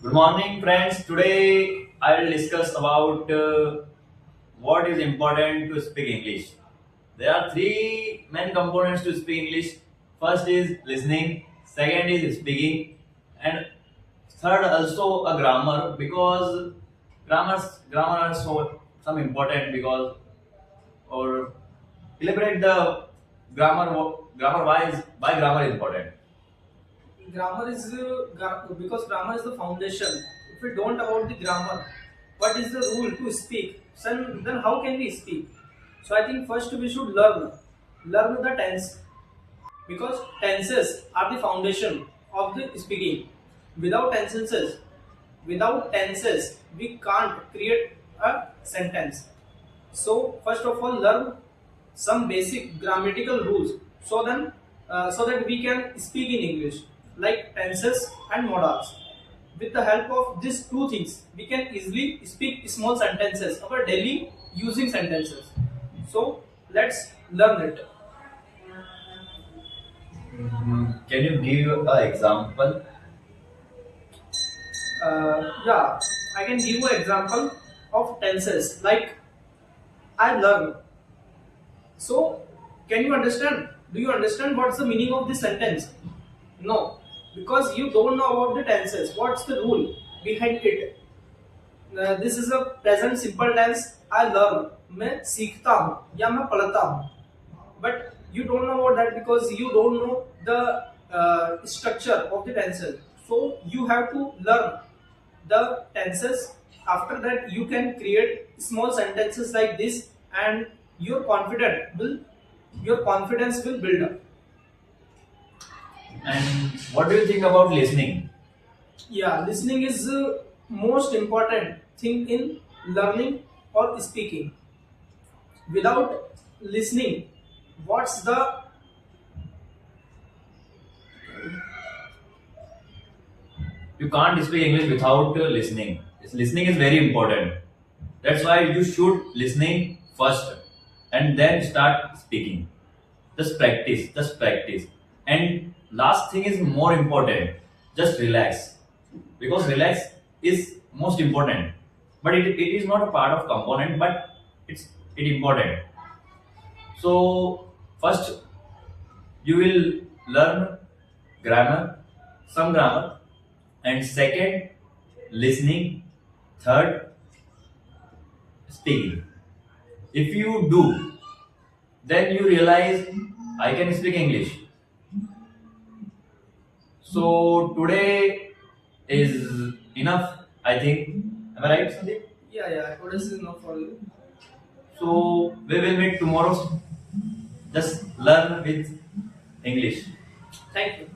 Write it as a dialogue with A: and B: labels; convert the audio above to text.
A: Good morning, friends. Today I will discuss about what is important to speak English. There are three main components to speak English. First is listening, second is speaking, and third also a grammar because grammar are so some important because or elaborate the grammar wise why grammar is important.
B: Grammar is because grammar is the foundation. If we don't about the grammar, what is the rule to speak? Then how can we speak? So I think first we should learn the tense, because tenses are the foundation of the speaking. Without tenses, without tenses, we can't create a sentence. So first of all, learn some basic grammatical rules so that we can speak in English, like tenses and modals. With the help of these two things, we can easily speak small sentences, our daily using sentences. So let's learn it.
A: Can you give an example?
B: Yeah, I can give you an example of tenses like I learn. So, can you understand? Do you understand what's the meaning of this sentence? No, because you don't know about the tenses. What's the rule behind it? This is a present simple tense. I learn. मैं सीखता हूँ या मैं पढ़ता हूँ. But you don't know about that because you don't know the structure of the tenses. So you have to learn the tenses. After that, you can create small sentences like this, and your confidence will build up.
A: And what do you think about listening?
B: Yeah, listening is most important thing in learning or speaking. Without listening, what's the
A: You can't speak English without listening. Listening is very important. That's why you should listening first and then start speaking. Just practice, just practice. And last thing is more important. Just relax. Because relax is most important. But it is not a part of component, but it important. So first you will learn grammar, some grammar, and second listening, third speaking. If you do, then you realize I can speak English. So today is enough, I think. Am I right, Sandeep?
B: yeah, what is enough for you?
A: So we will meet tomorrow. Just learn with English.
B: Thank you.